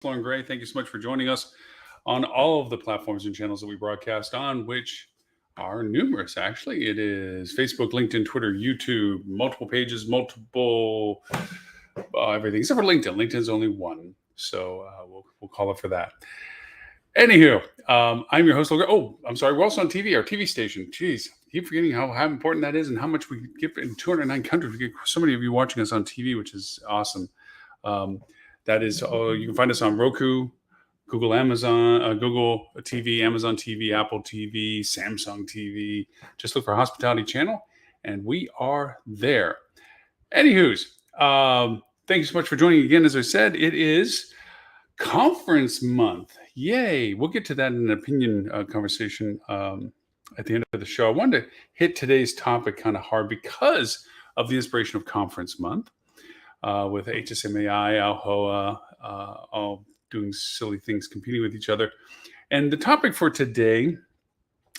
Lauren Gray. Thank you so much for joining us on all of the platforms and channels that we broadcast on, which are numerous, actually. It is Facebook, LinkedIn, Twitter, YouTube, multiple pages, multiple everything, except for LinkedIn. LinkedIn's only one. So we'll call it for that. Anywho, I'm your host, Logan. Oh, I'm sorry. We're also on TV, our TV station. Jeez, I keep forgetting how important that is and how much we get in 209 countries. We get so many of you watching us on TV, which is awesome. That is, you can find us on Roku, Google TV, Amazon TV, Apple TV, Samsung TV. Just look for Hospitality Channel, and we are there. Anywho's, thank you so much for joining again. As I said, it is conference month. Yay. We'll get to that in an opinion conversation at the end of the show. I wanted to hit today's topic kind of hard because of the inspiration of conference month with HSMAI, ALHOA, all doing silly things, competing with each other. And the topic for today,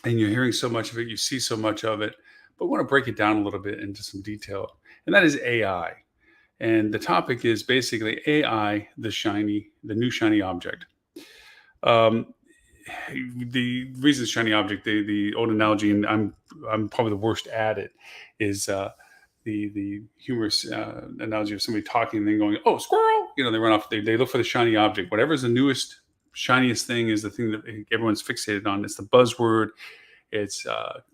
and you're hearing so much of it, you see so much of it, but we want to break it down a little bit into some detail. And that is AI. And the topic is basically AI, the new shiny object. The reason it's shiny object, the old analogy, and I'm probably the worst at it, is the humorous analogy of somebody talking and then going, "Oh, squirrel!" They run off. They look for the shiny object. Whatever's the newest, shiniest thing is the thing that everyone's fixated on. It's the buzzword. It's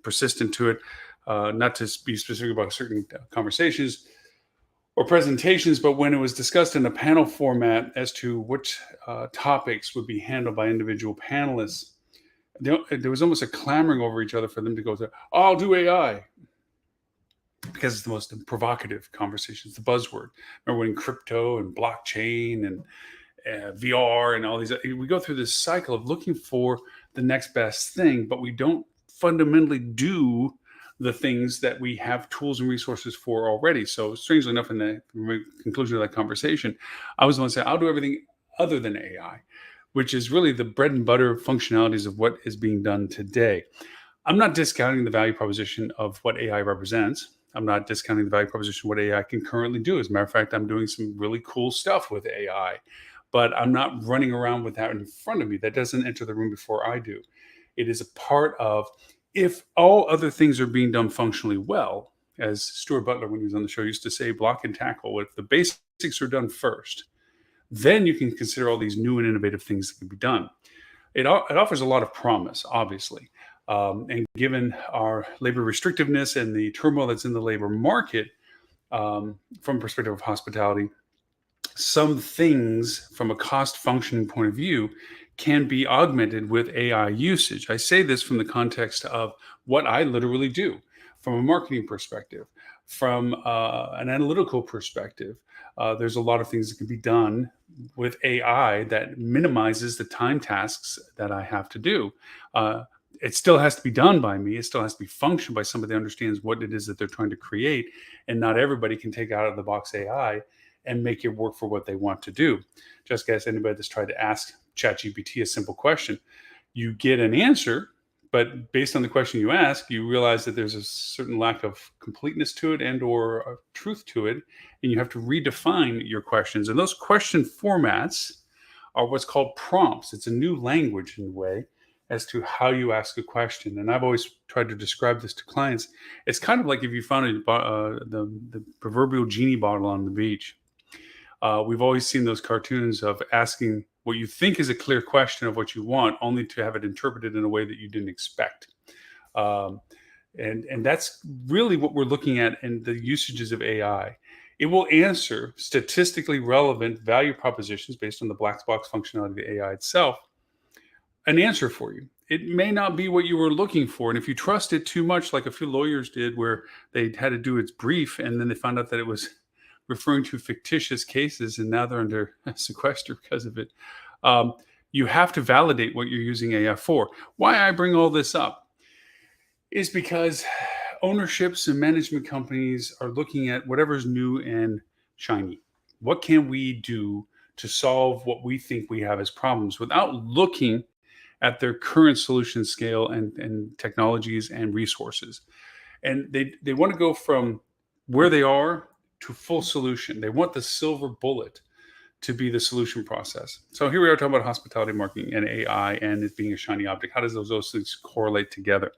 persistent to it. Not to be specific about certain conversations or presentations, but when it was discussed in a panel format as to which topics would be handled by individual panelists, there was almost a clamoring over each other for them to go to, "Oh, I'll do AI," because it's the most provocative conversations, the buzzword. Remember when crypto and blockchain and VR and all these, we go through this cycle of looking for the next best thing, but we don't fundamentally do the things that we have tools and resources for already. So strangely enough, in the conclusion of that conversation, I was the one saying, I'll do everything other than AI, which is really the bread and butter functionalities of what is being done today. I'm not discounting the value proposition of what AI represents. I'm not discounting the value proposition of what AI can currently do. As a matter of fact, I'm doing some really cool stuff with AI, but I'm not running around with that in front of me. That doesn't enter the room before I do. It is a part of, if all other things are being done functionally well, as Stuart Butler, when he was on the show, used to say, block and tackle. If the basics are done first, then you can consider all these new and innovative things that can be done. It offers a lot of promise, obviously. And given our labor restrictiveness and the turmoil that's in the labor market, from a perspective of hospitality, some things from a cost functioning point of view can be augmented with AI usage. I say this from the context of what I literally do from a marketing perspective, from an analytical perspective. There's a lot of things that can be done with AI that minimizes the time tasks that I have to do. It still has to be done by me. It still has to be functioned by somebody that understands what it is that they're trying to create. And not everybody can take out of the box AI and make it work for what they want to do. Just guess anybody that's tried to ask ChatGPT a simple question, you get an answer, but based on the question you ask, you realize that there's a certain lack of completeness to it and or truth to it, and you have to redefine your questions. And those question formats are what's called prompts. It's a new language in a way as to how you ask a question. And I've always tried to describe this to clients. It's kind of like if you found the proverbial genie bottle on the beach. We've always seen those cartoons of asking what you think is a clear question of what you want, only to have it interpreted in a way that you didn't expect. And that's really what we're looking at in the usages of AI. It will answer statistically relevant value propositions based on the black box functionality of the AI itself, an answer for you. It may not be what you were looking for. And if you trust it too much, like a few lawyers did, where they had to do its brief and then they found out that it was referring to fictitious cases and now they're under sequester because of it. You have to validate what you're using AI for. Why I bring all this up is because ownerships and management companies are looking at whatever's new and shiny. What can we do to solve what we think we have as problems without looking at their current solution scale and technologies and resources? And they want to go from where they are to full solution. They want the silver bullet to be the solution process. So here we are talking about hospitality marketing and AI and it being a shiny object. How does those things correlate together?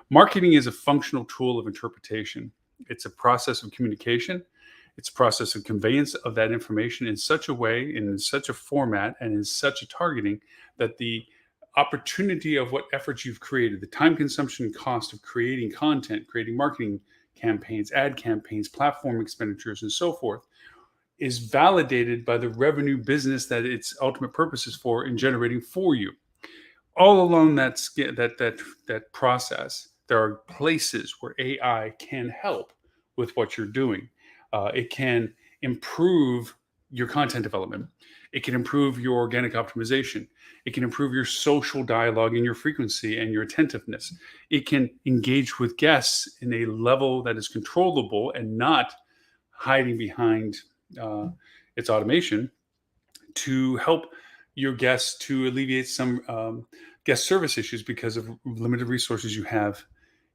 Marketing is a functional tool of interpretation. It's a process of communication. It's a process of conveyance of that information in such a way, in such a format, and in such a targeting that the opportunity of what efforts you've created, the time consumption and cost of creating content, creating marketing campaigns, ad campaigns, platform expenditures, and so forth, is validated by the revenue business that its ultimate purpose is for in generating for you. All along that process, there are places where AI can help with what you're doing. It can improve your content development. It can improve your organic optimization. It can improve your social dialogue and your frequency and your attentiveness. It can engage with guests in a level that is controllable and not hiding behind its automation to help your guests to alleviate some guest service issues because of limited resources you have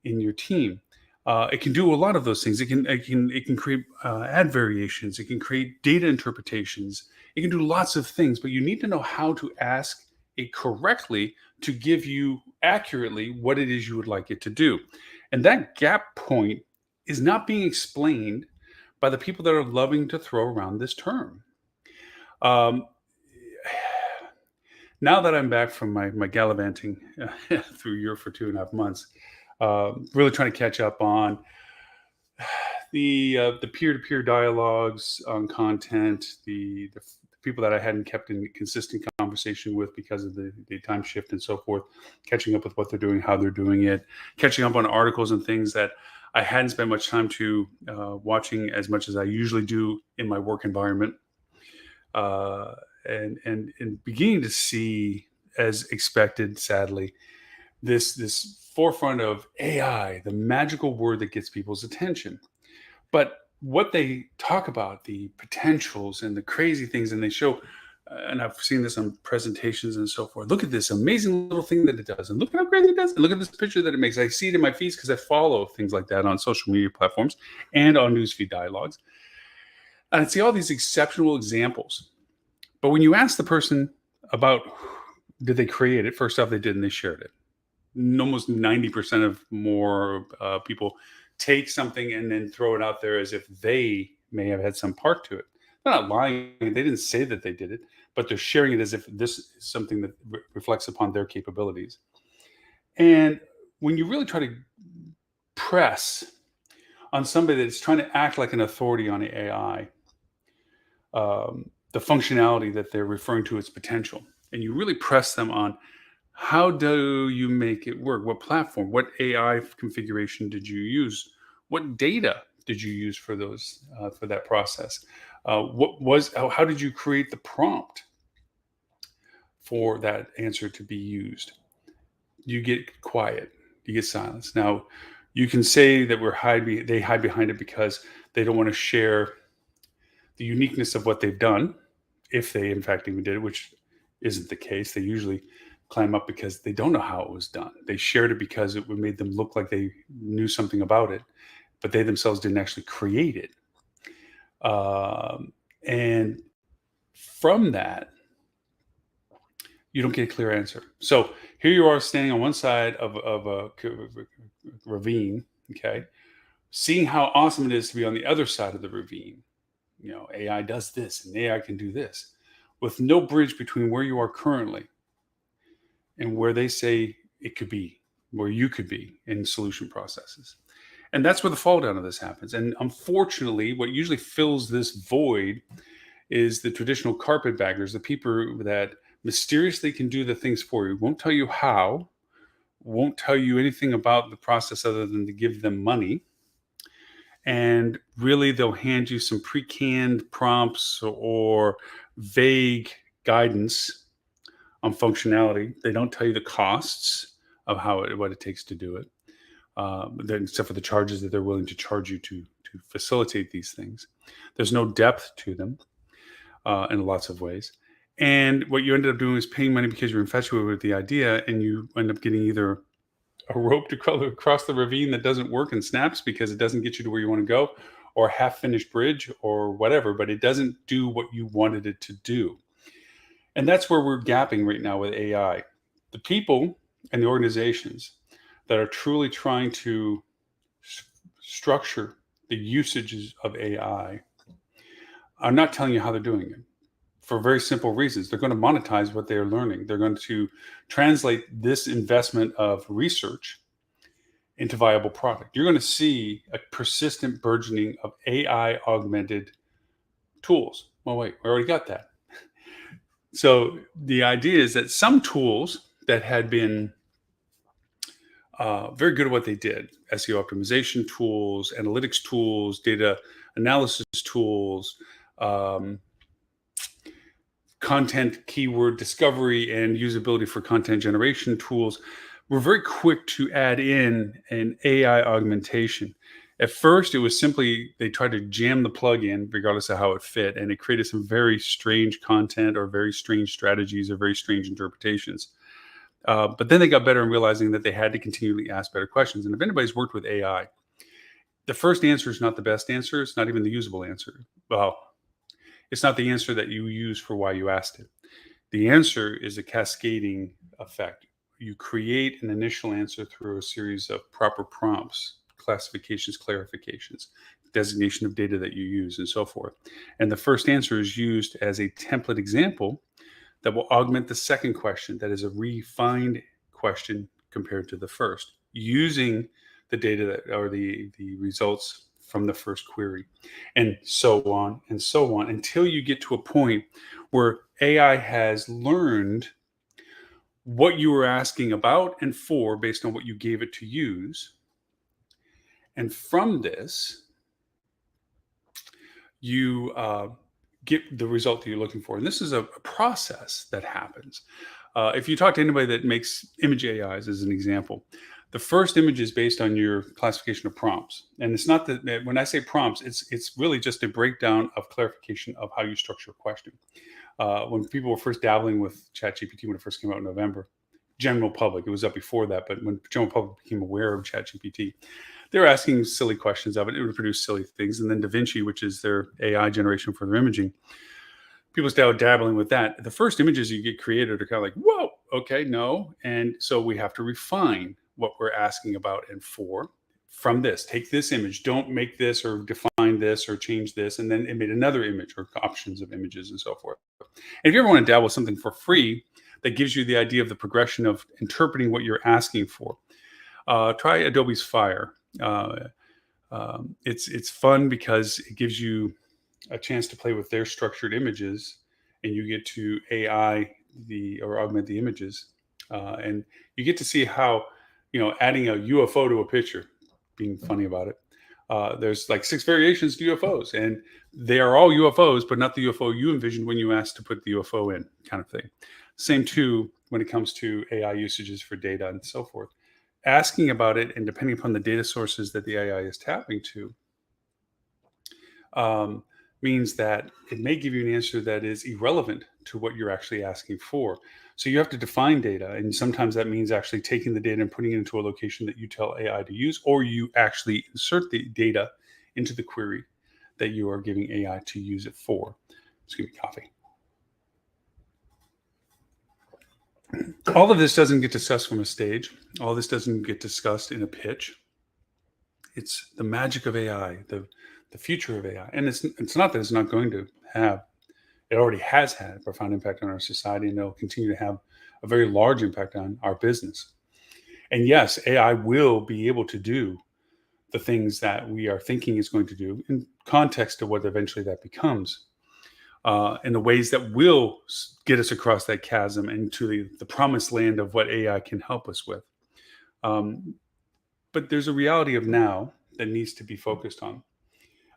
in your team. It can do a lot of those things. It can create ad variations. It can create data interpretations. It can do lots of things, but you need to know how to ask it correctly to give you accurately what it is you would like it to do. And that gap point is not being explained by the people that are loving to throw around this term. Um, Now that I'm back from my gallivanting through Europe for 2.5 months, really trying to catch up on the peer-to-peer dialogues on content, the people that I hadn't kept in consistent conversation with because of the time shift and so forth, catching up with what they're doing, how they're doing it, catching up on articles and things that I hadn't spent much time to watching as much as I usually do in my work environment. And beginning to see, as expected, sadly, this forefront of AI, the magical word that gets people's attention. But what they talk about, the potentials and the crazy things, and they show, and I've seen this on presentations and so forth. Look at this amazing little thing that it does, and look at how crazy it does, and look at this picture that it makes. I see it in my feeds because I follow things like that on social media platforms and on newsfeed dialogues. And I see all these exceptional examples. But when you ask the person about did they create it, first off, they did, and they shared it. Almost 90% of more people take something and then throw it out there as if they may have had some part to it. They're not lying. They didn't say that they did it, but they're sharing it as if this is something that reflects upon their capabilities. And when you really try to press on somebody that's trying to act like an authority on AI, the functionality that they're referring to its potential, and you really press them on how do you make it work? What platform? What AI configuration did you use? What data did you use for those for that process? How did you create the prompt for that answer to be used? You get quiet. You get silence. Now, you can say that they hide behind it because they don't want to share the uniqueness of what they've done, if they in fact even did it, which isn't the case. They usually climb up because they don't know how it was done. They shared it because it made them look like they knew something about it, but they themselves didn't actually create it. And from that, you don't get a clear answer. So here you are standing on one side of a ravine, okay, seeing how awesome it is to be on the other side of the ravine. AI does this and AI can do this, with no bridge between where you are currently and where they say it could be, where you could be in solution processes. And that's where the fall down of this happens. And unfortunately, what usually fills this void is the traditional carpetbaggers, the people that mysteriously can do the things for you, won't tell you how, won't tell you anything about the process other than to give them money. And really, they'll hand you some pre-canned prompts or vague guidance on functionality. They don't tell you the costs of what it takes to do it, except for the charges that they're willing to charge you to facilitate these things. There's no depth to them in lots of ways. And what you ended up doing is paying money because you're infatuated with the idea, and you end up getting either a rope to crawl across the ravine that doesn't work and snaps because it doesn't get you to where you want to go, or a half-finished bridge or whatever, but it doesn't do what you wanted it to do. And that's where we're gapping right now with AI. The people and the organizations that are truly trying to structure the usages of AI are not telling you how they're doing it for very simple reasons. They're going to monetize what they're learning. They're going to translate this investment of research into viable product. You're going to see a persistent burgeoning of AI augmented tools. Well, wait, we already got that. So the idea is that some tools that had been very good at what they did, SEO optimization tools, analytics tools, data analysis tools, um, content keyword discovery and usability for content generation tools, we're very quick to add in an AI augmentation. At first, it was simply they tried to jam the plug in, regardless of how it fit, and it created some very strange content or very strange strategies or very strange interpretations. But then they got better in realizing that they had to continually ask better questions. And if anybody's worked with AI, the first answer is not the best answer. It's not even the usable answer. Well, it's not the answer that you use for why you asked it. The answer is a cascading effect. You create an initial answer through a series of proper prompts, classifications, clarifications, designation of data that you use, and so forth. And the first answer is used as a template example that will augment the second question, that is a refined question compared to the first, using the data that are the results from the first query, and so on until you get to a point where AI has learned what you were asking about and for based on what you gave it to use. And from this, you get the result that you're looking for. And this is a process that happens. If you talk to anybody that makes image AIs, as an example, the first image is based on your classification of prompts. And it's not that when I say prompts, it's really just a breakdown of clarification of how you structure a question. When people were first dabbling with ChatGPT, when it first came out in November, general public, it was up before that, but when general public became aware of ChatGPT, they were asking silly questions of it. It would produce silly things. And then Da Vinci, which is their AI generation for their imaging, people started dabbling with that. The first images you get created are kind of like, whoa, okay, no. And so we have to refine what we're asking about and for from this. Take this image, don't make this or define this or change this, and then it made another image or options of images and so forth. And if you ever want to dabble with something for free that gives you the idea of the progression of interpreting what you're asking for, try Adobe's Fire. It's fun because it gives you a chance to play with their structured images, and you get to AI or augment the images, and you get to see how adding a UFO to a picture, being funny about it. There's like 6 variations to UFOs, and they are all UFOs, but not the UFO you envisioned when you asked to put the UFO in, kind of thing. Same too when it comes to AI usages for data and so forth. Asking about it, and depending upon the data sources that the AI is tapping to, means that it may give you an answer that is irrelevant to what you're actually asking for. So you have to define data, and sometimes that means actually taking the data and putting it into a location that you tell AI to use, or you actually insert the data into the query that you are giving AI to use it for. Just give me coffee. All of this doesn't get discussed from a stage. All this doesn't get discussed in a pitch. It's the magic of AI, the future of AI. And it's not that it's not going to have, it already has had a profound impact on our society, and it'll continue to have a very large impact on our business. And yes, AI will be able to do the things that we are thinking it's going to do in context to what eventually that becomes, in the ways that will get us across that chasm into the promised land of what AI can help us with. But there's a reality of now that needs to be focused on.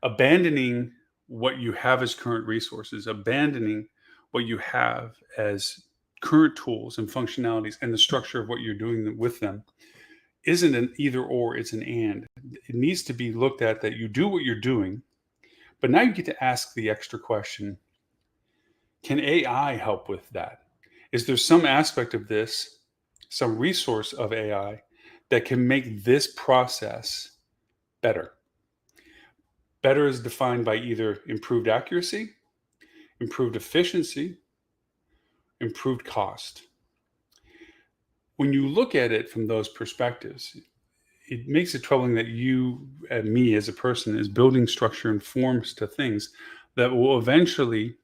Abandoning what you have as current resources, abandoning what you have as current tools and functionalities and the structure of what you're doing with them isn't an either or, it's an and. It needs to be looked at that you do what you're doing, but now you get to ask the extra question, can AI help with that? Is there some aspect of this, some resource of AI that can make this process better? Better is defined by either improved accuracy, improved efficiency, improved cost. When you look at it from those perspectives, it makes it troubling that you and me as a person is building structure and forms to things that will eventually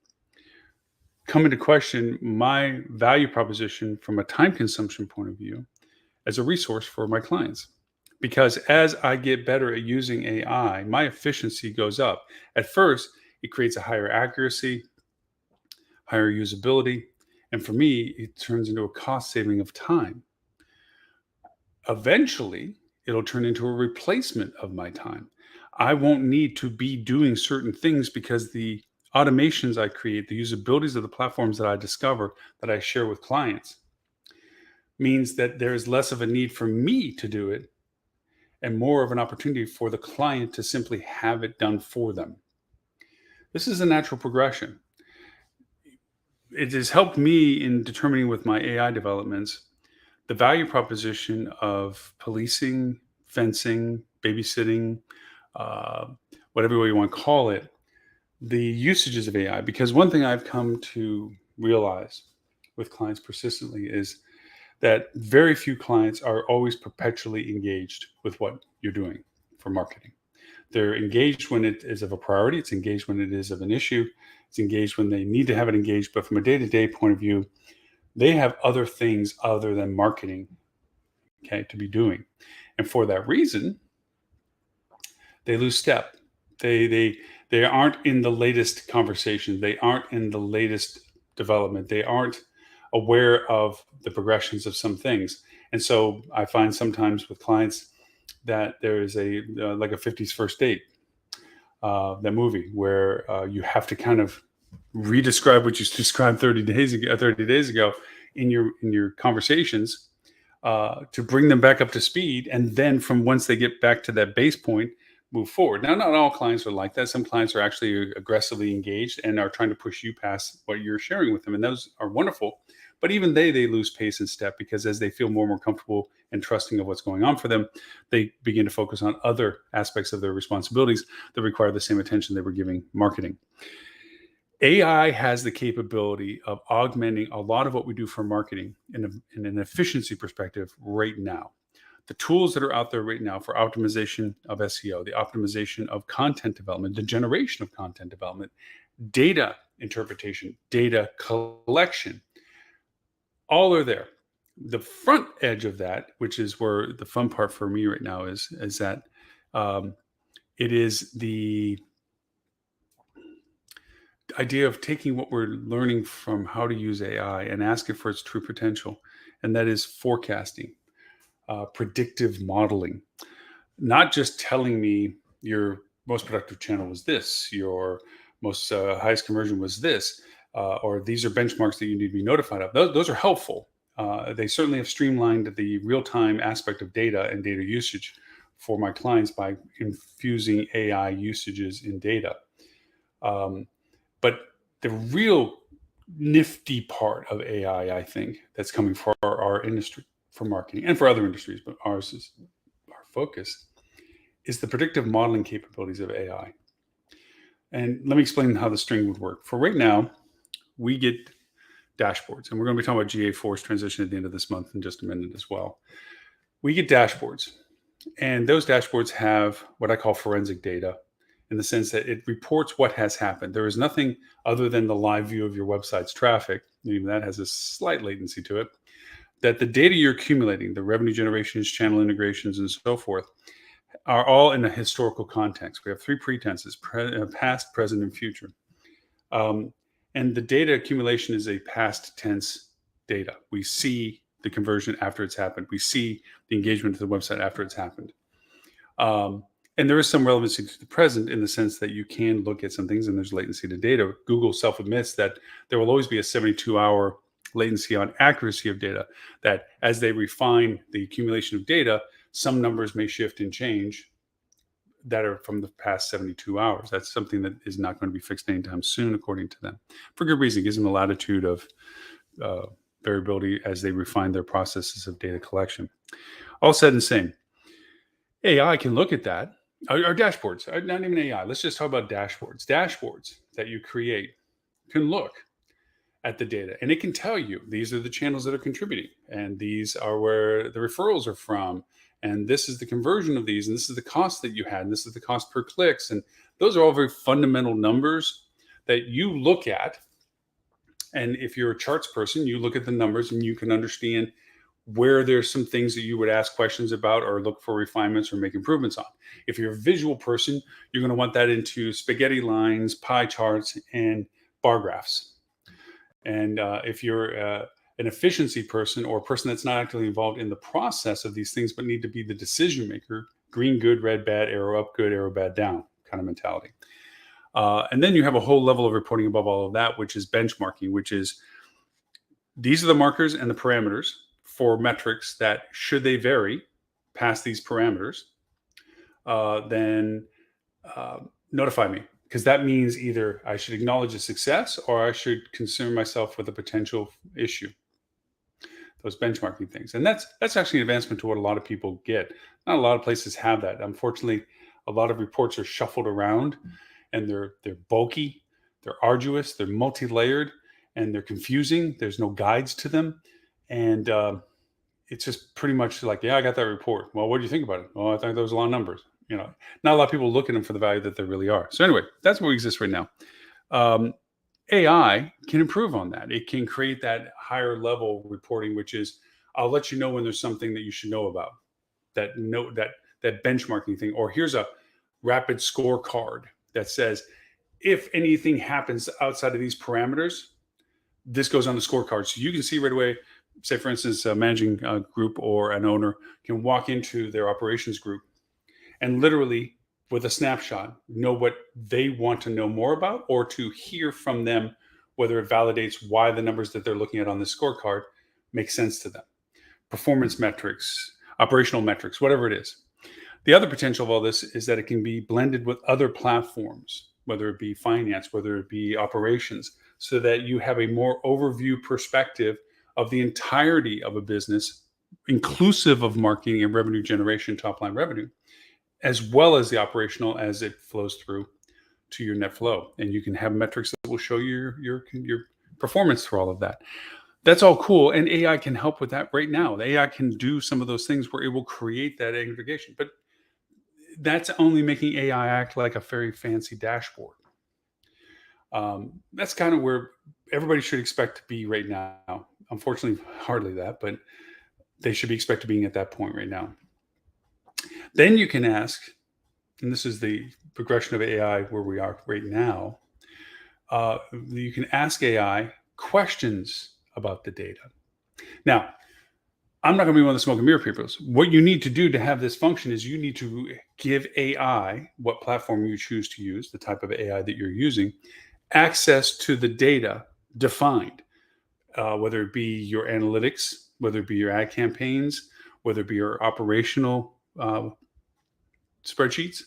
come into question my value proposition from a time consumption point of view as a resource for my clients. Because as I get better at using AI, my efficiency goes up. At first, it creates a higher accuracy, higher usability, and for me, it turns into a cost saving of time. Eventually, it'll turn into a replacement of my time. I won't need to be doing certain things because the automations I create, the usabilities of the platforms that I discover, that I share with clients, means that there is less of a need for me to do it and more of an opportunity for the client to simply have it done for them. This is a natural progression. It has helped me in determining with my AI developments the value proposition of policing, fencing, babysitting, uh, whatever way you want to call it, the usages of AI. Because one thing I've come to realize with clients persistently is that very few clients are always perpetually engaged with what you're doing for marketing. They're engaged when it is of a priority, it's engaged when it is of an issue, it's engaged when they need to have it engaged. But from a day to day point of view, they have other things other than marketing, okay, to be doing. And for that reason, they lose step. They aren't in the latest conversation. They aren't in the latest development. They aren't aware of the progressions of some things. And so I find sometimes with clients that there is a like a 50s first date, that movie where you have to kind of redescribe what you described 30 days ago in your conversations, to bring them back up to speed, and then from once they get back to that base point, move forward. Now, not all clients are like that. Some clients are actually aggressively engaged and are trying to push you past what you're sharing with them, and those are wonderful. But even they lose pace and step, because as they feel more and more comfortable and trusting of what's going on for them, they begin to focus on other aspects of their responsibilities that require the same attention they were giving marketing. AI has the capability of augmenting a lot of what we do for marketing in an efficiency perspective right now. The tools that are out there right now for optimization of SEO, the optimization of content development, the generation of content development, data interpretation, data collection, all are there. The front edge of that, which is where the fun part for me right now is that um, it is the idea of taking what we're learning from how to use AI and ask it for its true potential, and that is forecasting, predictive modeling, not just telling me your most productive channel was this, your most highest conversion was this, or these are benchmarks that you need to be notified of. Those are helpful. They certainly have streamlined the real time aspect of data and data usage for my clients by infusing AI usages in data. Um, but the real nifty part of AI, I think, that's coming for our industry, for marketing, and for other industries, but ours is our focus, is the predictive modeling capabilities of AI. And let me explain how the string would work. For right now, we get dashboards, and we're going to be talking about GA4's transition at the end of this month in just a minute as well. We get dashboards, and those dashboards have what I call forensic data, in the sense that it reports what has happened. There is nothing other than the live view of your website's traffic, even that has a slight latency to it, that the data you're accumulating, the revenue generations, channel integrations, and so forth, are all in a historical context. We have three pretenses: past, present, and future. Um, and the data accumulation is a past tense data. We see the conversion after it's happened. We see the engagement to the website after it's happened. And there is some relevancy to the present, in the sense that you can look at some things and there's latency to data. Google self admits that there will always be a 72-hour latency on accuracy of data, that as they refine the accumulation of data, some numbers may shift and change that are from the past 72 hours. That's something that is not going to be fixed anytime soon, according to them. For good reason. It gives them a latitude of variability as they refine their processes of data collection. All said and saying, AI can look at that Or dashboards, not even AI. Let's just talk about dashboards. Dashboards that you create can look at the data and it can tell you these are the channels that are contributing and these are where the referrals are from and this is the conversion of these and this is the cost that you had and this is the cost per clicks, and those are all very fundamental numbers that you look at. And if you're a charts person, you look at the numbers and you can understand where there's some things that you would ask questions about or look for refinements or make improvements on. If you're a visual person, you're going to want that into spaghetti lines, pie charts, and bar graphs. And if you're an efficiency person or a person that's not actively involved in the process of these things, but need to be the decision maker, green good, red bad, arrow up good, arrow bad down kind of mentality. And then you have a whole level of reporting above all of that, which is benchmarking, which is these are the markers and the parameters for metrics that should they vary past these parameters, then notify me. Because that means either I should acknowledge a success or I should concern myself with a potential issue. Those benchmarking things. And that's actually an advancement to what a lot of people get. Not a lot of places have that. Unfortunately, a lot of reports are shuffled around and they're bulky, they're arduous, they're multi-layered, and they're confusing. There's no guides to them. And it's just pretty much like, yeah, I got that report. Well, what do you think about it? Well, I think there was a lot of numbers. Not a lot of people look at them for the value that they really are. So anyway, that's where we exist right now. AI can improve on that. It can create that higher level reporting, which is, I'll let you know when there's something that you should know about, that benchmarking thing. Or here's a rapid scorecard that says, if anything happens outside of these parameters, this goes on the scorecard. So you can see right away, say for instance, a managing group or an owner can walk into their operations group and literally with a snapshot know what they want to know more about, or to hear from them whether it validates why the numbers that they're looking at on the scorecard make sense to them. Performance metrics, operational metrics, whatever it is. The other potential of all this is that it can be blended with other platforms, whether it be finance, whether it be operations, so that you have a more overview perspective of the entirety of a business, inclusive of marketing and revenue generation, top line revenue, as well as the operational as it flows through to your net flow. And you can have metrics that will show you your performance through all of that. That's all cool. And AI can help with that right now. The AI can do some of those things where it will create that aggregation. But that's only making AI act like a very fancy dashboard. That's kind of where everybody should expect to be right now. Unfortunately, hardly that, but they should be expected being at that point right now. Then you can ask, and this is the progression of AI where we are right now, you can ask AI questions about the data. Now, I'm not going to be one of the smoke and mirror people. What you need to do to have this function is you need to give AI, what platform you choose to use, the type of AI that you're using, access to the data defined, whether it be your analytics, whether it be your ad campaigns, whether it be your operational spreadsheets.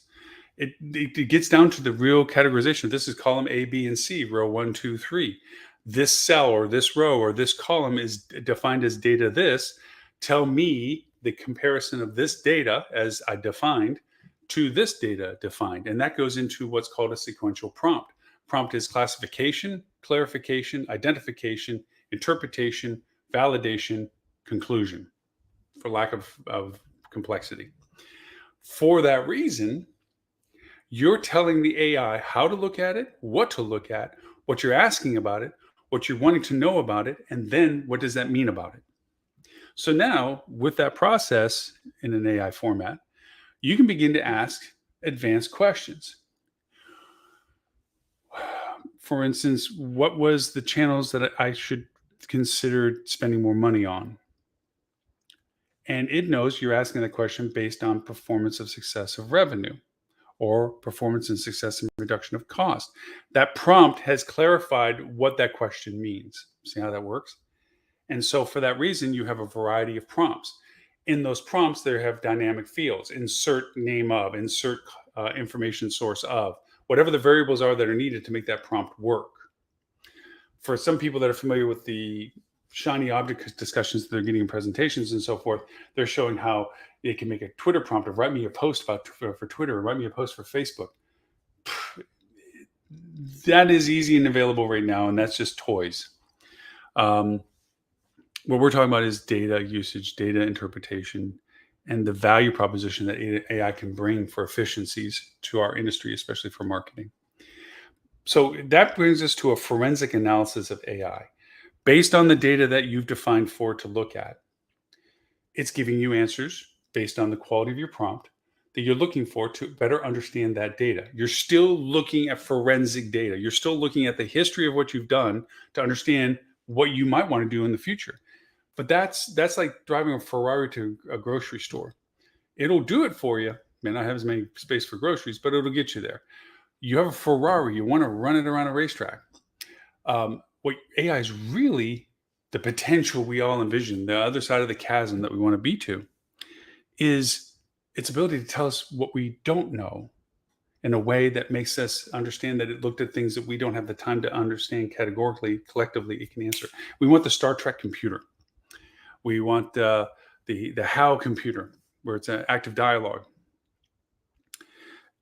It gets down to the real categorization. This is column A, B, and C, row 1, 2, 3. This cell or this row or this column is defined as data this. Tell me the comparison of this data as I defined to this data defined. And that goes into what's called a sequential prompt. Prompt is classification, clarification, identification, interpretation, validation, conclusion, for lack of complexity. For that reason, you're telling the AI how to look at it, what to look at, what you're asking about it, what you're wanting to know about it, and then what does that mean about it? So now, with that process in an AI format, you can begin to ask advanced questions. For instance, what was the channels that I should consider spending more money on? And it knows you're asking the question based on performance of success of revenue, or performance and success and reduction of cost. That prompt has clarified what that question means. See how that works? And so for that reason, you have a variety of prompts. In those prompts, there have dynamic fields, insert name of, insert information source of, whatever the variables are that are needed to make that prompt work. For some people that are familiar with the shiny object discussions that they're getting in presentations and so forth, they're showing how they can make a Twitter prompt of write me a post about for Twitter, or write me a post for Facebook. That is easy and available right now, and that's just toys. What we're talking about is data usage, data interpretation, and the value proposition that AI can bring for efficiencies to our industry, especially for marketing. So that brings us to a forensic analysis of AI. Based on the data that you've defined for it to look at, it's giving you answers based on the quality of your prompt that you're looking for to better understand that data. You're still looking at forensic data. You're still looking at the history of what you've done to understand what you might want to do in the future. But that's like driving a Ferrari to a grocery store. It'll do it for you. May not have as many space for groceries, but it'll get you there. You have a Ferrari, you want to run it around a racetrack. What AI is really the potential we all envision, the other side of the chasm that we want to be to, is its ability to tell us what we don't know in a way that makes us understand that it looked at things that we don't have the time to understand categorically, collectively, it can answer. We want the Star Trek computer. We want the HAL computer, where it's an active dialogue.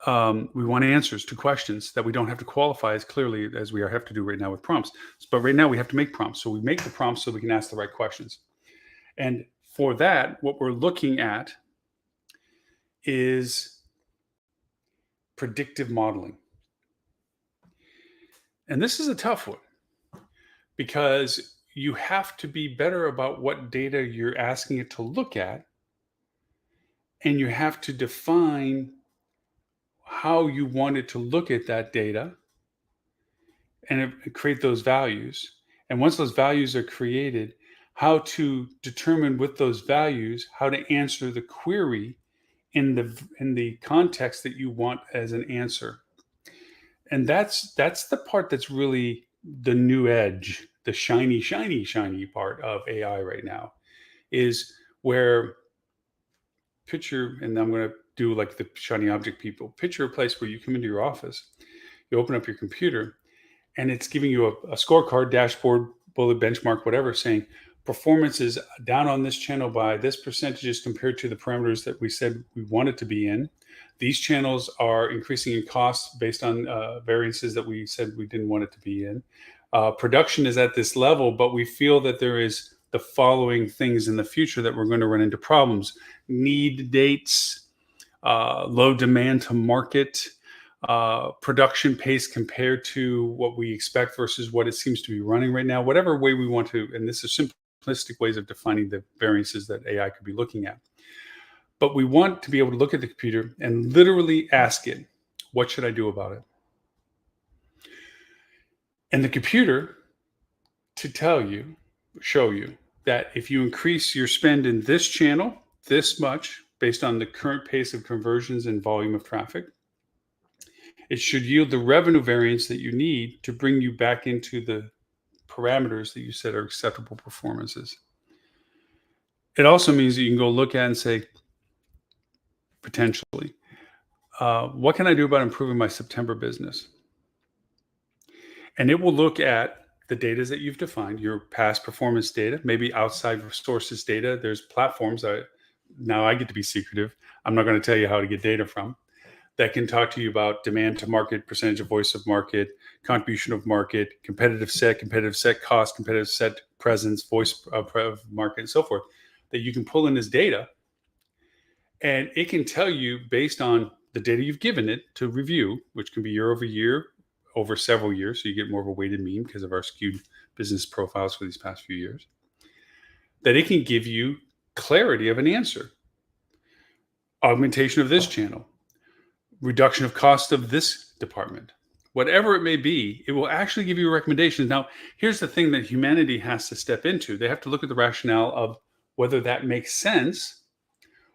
We want answers to questions that we don't have to qualify as clearly as we have to do right now with prompts. But right now we have to make prompts. So we make the prompts so we can ask the right questions. And for that, what we're looking at is predictive modeling. And this is a tough one because you have to be better about what data you're asking it to look at. And you have to define how you want it to look at that data and create those values. And once those values are created, how to determine with those values how to answer the query in the context that you want as an answer. And that's the part that's really the new edge, the shiny part of AI right now, is where picture, and I'm going to do like the shiny object people, picture a place where you come into your office, you open up your computer, and it's giving you a scorecard, dashboard, bullet, benchmark, whatever, saying performance is down on this channel by this percentages compared to the parameters that we said we wanted to be in. These channels are increasing in cost based on variances that we said we didn't want it to be in. Production is at this level, but we feel that there is the following things in the future that we're going to run into problems: need dates, low demand to market, production pace compared to what we expect versus what it seems to be running right now, whatever way we want to. And this is simplistic ways of defining the variances that AI could be looking at. But we want to be able to look at the computer and literally ask it, what should I do about it? And the computer to show you that if you increase your spend in this channel this much based on the current pace of conversions and volume of traffic, it should yield the revenue variance that you need to bring you back into the parameters that you said are acceptable performances. It also means that you can go look at and say, potentially, what can I do about improving my September business? And it will look at the data that you've defined, your past performance data, maybe outside sources data. There's platforms now I get to be secretive. I'm not going to tell you how to get data from, that can talk to you about demand to market, percentage of voice of market, contribution of market, competitive set cost, competitive set presence, voice of market, and so forth, that you can pull in as data. And it can tell you based on the data you've given it to review, which can be year over year, over several years. So you get more of a weighted mean because of our skewed business profiles for these past few years, that it can give you clarity of an answer. Augmentation of this channel, reduction of cost of this department, whatever it may be, it will actually give you recommendations. Now, here's the thing that humanity has to step into. They have to look at the rationale of whether that makes sense,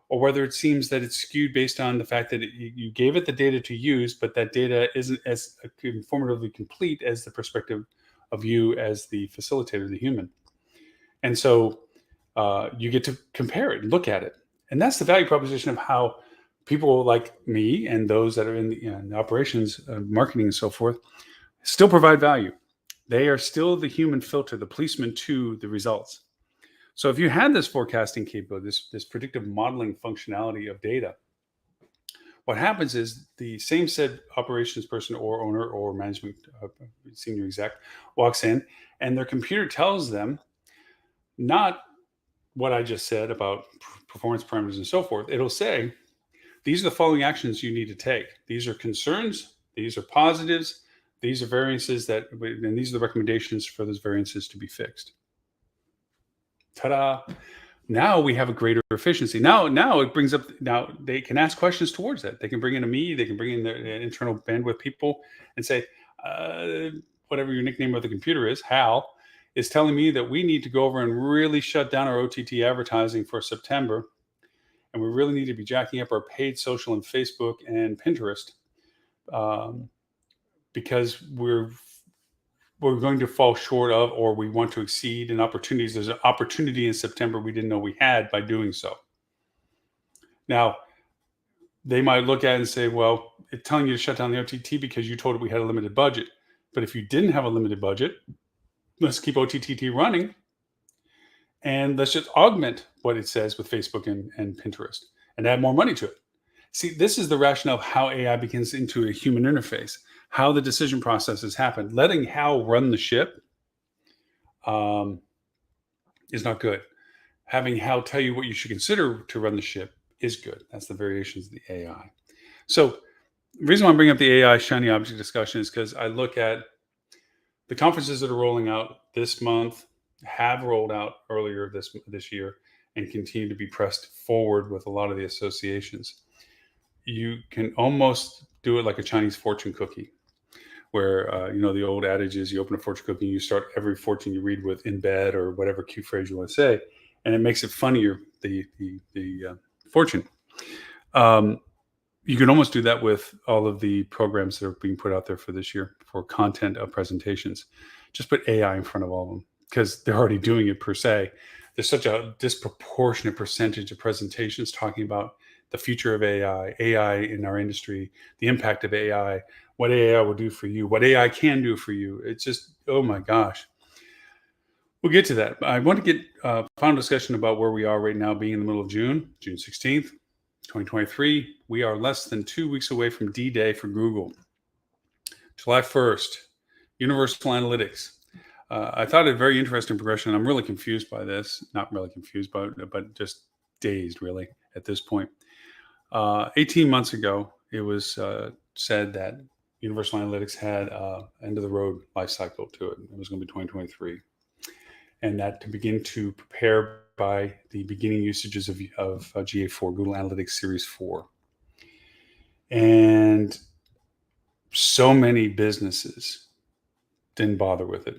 or whether it seems that it's skewed based on the fact that you gave it the data to use, but that data isn't as informatively complete as the perspective of you as the facilitator, the human. And so you get to compare it and look at it. And that's the value proposition of how people like me and those that are in the operations, marketing and so forth, still provide value. They are still the human filter, the policeman to the results. So if you had this forecasting capability, this predictive modeling functionality of data, what happens is the same said operations person or owner or management senior exec walks in, and their computer tells them not what I just said about performance parameters and so forth. It'll say, these are the following actions you need to take. These are concerns, these are positives, these are variances and these are the recommendations for those variances to be fixed. Ta-da! Now we have a greater efficiency. Now it brings up, now they can ask questions towards that. They can bring in me, they can bring in their internal bandwidth people and say, whatever your nickname of the computer is, Hal, is telling me that we need to go over and really shut down our OTT advertising for September. And we really need to be jacking up our paid social and Facebook and Pinterest because we're going to fall short of, or we want to exceed in opportunities. There's an opportunity in September we didn't know we had by doing so. Now, they might look at it and say, well, it's telling you to shut down the OTT because you told it we had a limited budget. But if you didn't have a limited budget, let's keep OTT running and let's just augment what it says with Facebook and Pinterest and add more money to it. See, this is the rationale of how AI begins into a human interface, how the decision processes happen. Letting Hal run the ship is not good. Having Hal tell you what you should consider to run the ship is good. That's the variations of the AI. So the reason why I'm bringing up the AI shiny object discussion is because I look at the conferences that are rolling out this month, have rolled out earlier this year, and continue to be pressed forward with a lot of the associations. You can almost do it like a Chinese fortune cookie, where the old adage is you open a fortune cookie and you start every fortune you read with "in bed" or whatever cute phrase you want to say, and it makes it funnier, the fortune. You can almost do that with all of the programs that are being put out there for this year for content of presentations. Just put AI in front of all of them because they're already doing it per se. There's such a disproportionate percentage of presentations talking about the future of AI in our industry, the impact of AI, what AI will do for you, what AI can do for you. It's just, oh my gosh. We'll get to that. I want to get a final discussion about where we are right now, being in the middle of June 16th, 2023. We are less than 2 weeks away from D-Day for Google. July 1st, Universal Analytics. I thought a very interesting progression. I'm really confused by this. Not really confused, but just dazed, really, at this point. 18 months ago, it was said that Universal Analytics had end-of-the-road life cycle to it. It was going to be 2023. And that to begin to prepare by the beginning usages of GA4, Google Analytics Series 4. And so many businesses didn't bother with it.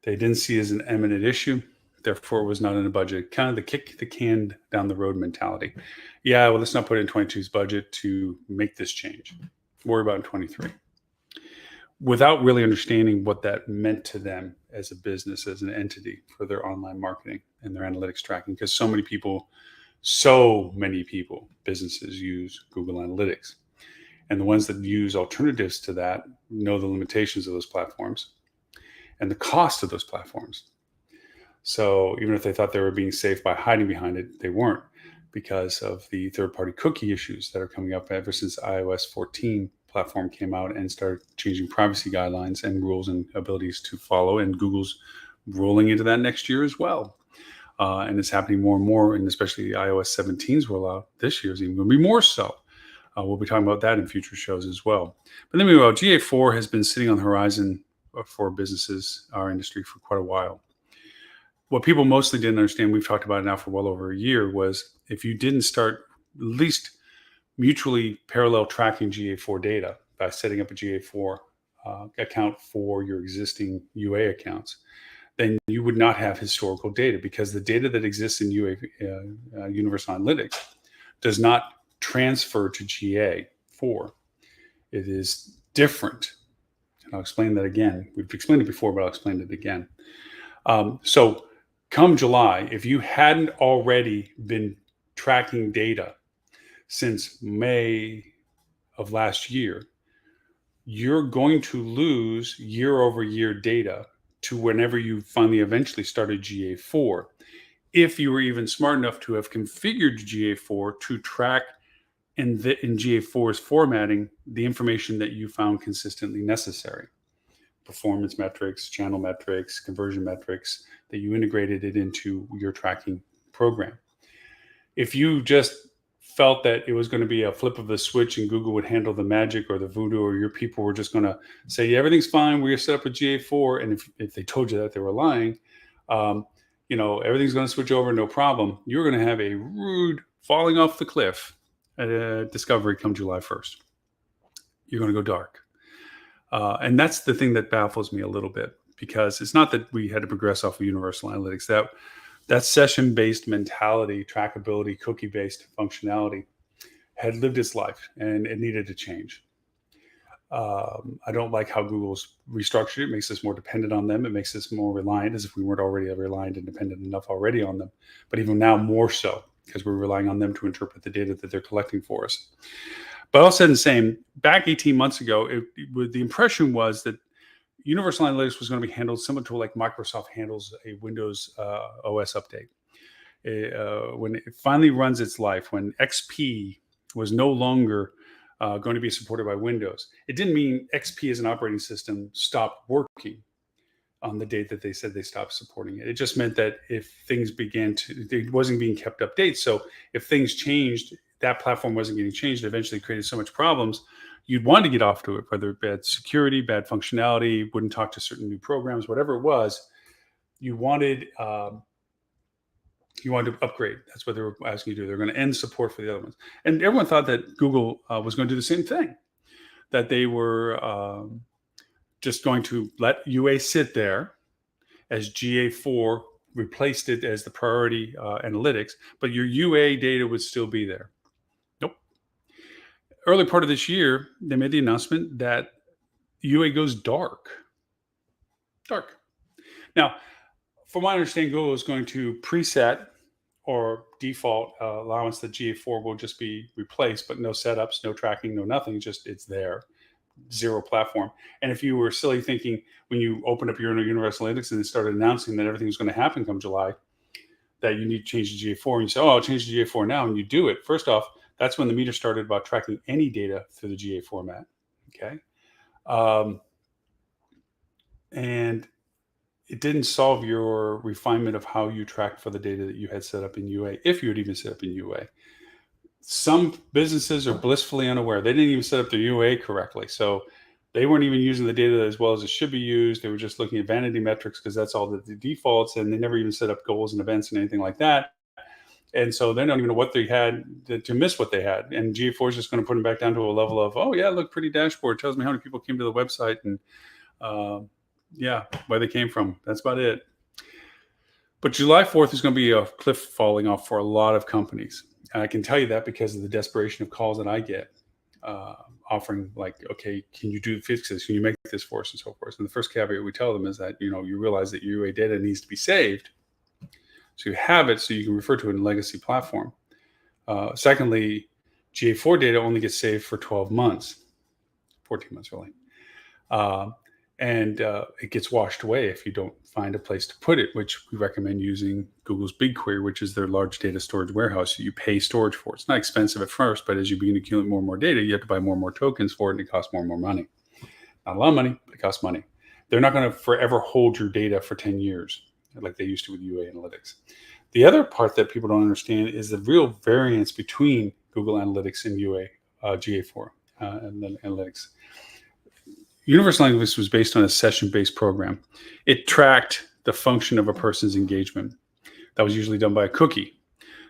They didn't see it as an eminent issue. Therefore, it was not in the budget. Kind of the kick the can down the road mentality. Yeah, well, let's not put it in 22's budget to make this change. Worry about in 23. Without really understanding what that meant to them as a business, as an entity for their online marketing and their analytics tracking. Because so many people, businesses use Google Analytics. And the ones that use alternatives to that know the limitations of those platforms and the cost of those platforms. So even if they thought they were being safe by hiding behind it, they weren't, because of the third-party cookie issues that are coming up ever since iOS 14 platform came out and started changing privacy guidelines and rules and abilities to follow. And Google's rolling into that next year as well. And it's happening more and more, and especially iOS 17's rollout this year is even going to be more so. We'll be talking about that in future shows as well. But then meanwhile, GA4 has been sitting on the horizon for businesses, our industry, for quite a while. What people mostly didn't understand, we've talked about it now for well over a year, was if you didn't start at least mutually parallel tracking GA4 data by setting up a GA4 account for your existing UA accounts, then you would not have historical data, because the data that exists in Universal Analytics does not transfer to GA4. It is different. And I'll explain that again. We've explained it before, but I'll explain it again. So come July, if you hadn't already been tracking data since May of last year, you're going to lose year over year data to whenever you finally eventually started GA4. If you were even smart enough to have configured GA4 to track in GA4's formatting the information that you found consistently necessary. Performance metrics, channel metrics, conversion metrics, that you integrated it into your tracking program. If you just felt that it was going to be a flip of the switch and Google would handle the magic or the voodoo, or your people were just going to say, yeah, everything's fine, we're set up with GA4, and if they told you that, they were lying, everything's going to switch over, no problem, you're going to have a rude falling off the cliff at Discovery come July 1st. You're going to go dark. And that's the thing that baffles me a little bit, because it's not that we had to progress off of universal analytics. That session-based mentality, trackability, cookie-based functionality had lived its life, and it needed to change. I don't like how Google's restructured it. It makes us more dependent on them. It makes us more reliant, as if we weren't already reliant and dependent enough already on them. But even now more so, because we're relying on them to interpret the data that they're collecting for us. But all said and saying, back 18 months ago, the impression was that universal analytics was going to be handled similar to like Microsoft handles a Windows OS update. When it finally runs its life, when XP was no longer going to be supported by Windows, it didn't mean XP as an operating system stopped working on the date that they said they stopped supporting it. It just meant that if things it wasn't being kept update. So if things changed, that platform wasn't getting changed. It eventually created so much problems. You'd want to get off to it, whether bad security, bad functionality, wouldn't talk to certain new programs, whatever it was. You wanted to upgrade. That's what they were asking you to do. They're going to end support for the other ones. And everyone thought that Google was going to do the same thing, that they were just going to let UA sit there as GA4 replaced it as the priority analytics, but your UA data would still be there. Nope. Early part of this year, they made the announcement that UA goes dark. Dark. Now, from my understanding, Google is going to preset or default allowance that GA4 will just be replaced, but no setups, no tracking, no nothing, just it's there. Zero platform. And if you were silly thinking when you opened up your universal analytics and they started announcing that everything was going to happen come July, that you need to change to GA4, and you say, oh, I'll change to GA4 now, and you do it. First off, that's when the meter started about tracking any data through the GA format. Okay. And it didn't solve your refinement of how you tracked for the data that you had set up in UA, if you had even set up in UA. Some businesses are blissfully unaware. They didn't even set up their UA correctly. So they weren't even using the data as well as it should be used. They were just looking at vanity metrics because that's all the defaults, and they never even set up goals and events and anything like that. And so they don't even know what they had to miss what they had. And GA4 is just going to put them back down to a level of, oh, yeah, look, pretty dashboard. Tells me how many people came to the website and, where they came from. That's about it. But July 4th is going to be a cliff falling off for a lot of companies. And I can tell you that because of the desperation of calls that I get offering like, okay, can you do fixes? Can you make this for us and so forth? And the first caveat we tell them is that, you realize that your UA data needs to be saved. So you have it so you can refer to it in a legacy platform. Secondly, GA4 data only gets saved for 12 months, 14 months really. And it gets washed away if you don't find a place to put it, which we recommend using Google's BigQuery, which is their large data storage warehouse. So you pay storage for it. It's not expensive at first, but as you begin to accumulate more and more data, you have to buy more and more tokens for it, and it costs more and more money. Not a lot of money, but it costs money. They're not going to forever hold your data for 10 years like they used to with UA Analytics. The other part that people don't understand is the real variance between Google Analytics and UA, GA4 and then Analytics. Universal Analytics was based on a session-based program. It tracked the function of a person's engagement. That was usually done by a cookie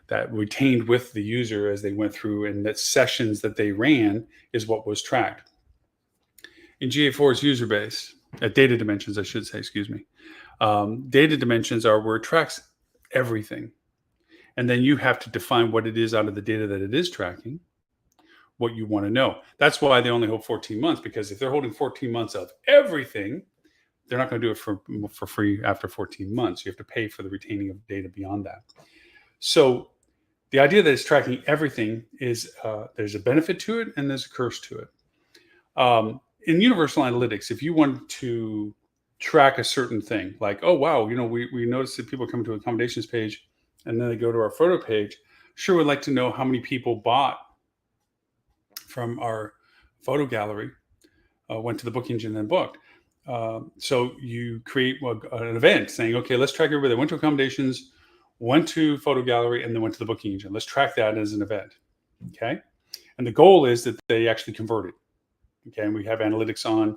that retained with the user as they went through, and that sessions that they ran is what was tracked. In GA4's user base, data dimensions, I should say, excuse me. Data dimensions are where it tracks everything. And then you have to define what it is out of the data that it is tracking, what you want to know. That's why they only hold 14 months, because if they're holding 14 months of everything, they're not going to do it for free after 14 months. You have to pay for the retaining of data beyond that. So the idea that it's tracking everything is there's a benefit to it and there's a curse to it. in Universal Analytics, if you want to track a certain thing, like, oh, wow, we notice that people come to accommodations page and then they go to our photo page, sure would like to know how many people bought from our photo gallery, went to the booking engine and booked. So you create an event saying, okay, let's track everybody that went to accommodations, went to photo gallery, and then went to the booking engine. Let's track that as an event. Okay. And the goal is that they actually converted. Okay. And we have analytics on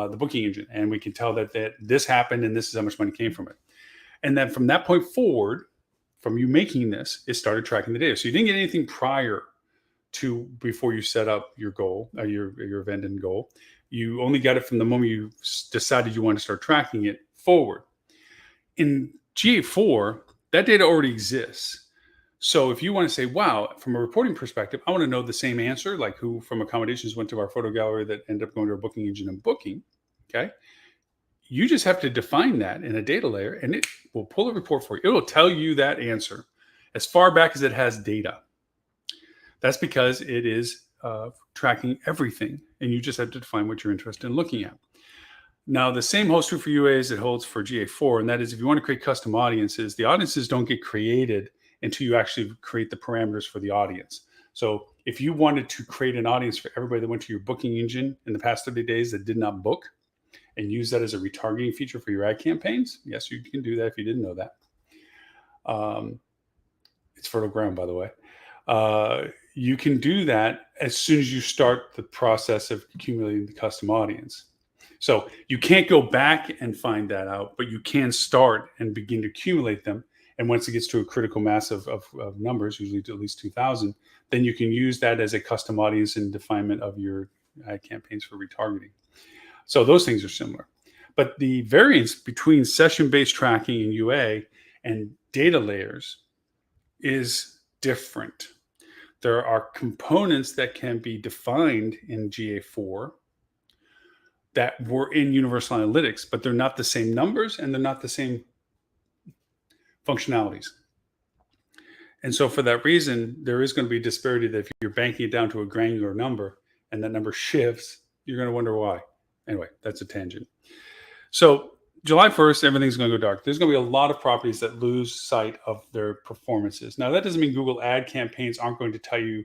the booking engine, and we can tell that this happened and this is how much money came from it. And then from that point forward, from you making this, it started tracking the data. So you didn't get anything prior to before you set up your goal, your event and goal. You only got it from the moment you decided you want to start tracking it forward. In GA4, that data already exists. So if you want to say, wow, from a reporting perspective, I want to know the same answer, like who from accommodations went to our photo gallery that ended up going to our booking engine and booking, okay? You just have to define that in a data layer, and it will pull a report for you. It will tell you that answer as far back as it has data. That's because it is tracking everything, and you just have to define what you're interested in looking at. Now, the same holds true for UA as it holds for GA4, and that is if you want to create custom audiences, the audiences don't get created until you actually create the parameters for the audience. So if you wanted to create an audience for everybody that went to your booking engine in the past 30 days that did not book and use that as a retargeting feature for your ad campaigns, yes, you can do that if you didn't know that. It's fertile ground, by the way. You can do that as soon as you start the process of accumulating the custom audience. So you can't go back and find that out, but you can start and begin to accumulate them. And once it gets to a critical mass of numbers, usually to at least 2,000, then you can use that as a custom audience and definement of your ad campaigns for retargeting. So those things are similar. But the variance between session-based tracking in UA and data layers is different. There are components that can be defined in GA4 that were in Universal Analytics, but they're not the same numbers and they're not the same functionalities. And so for that reason, there is going to be a disparity that if you're banking it down to a granular number and that number shifts, you're going to wonder why. Anyway, that's a tangent. So July 1st, everything's going to go dark. There's going to be a lot of properties that lose sight of their performances. Now, that doesn't mean Google ad campaigns aren't going to tell you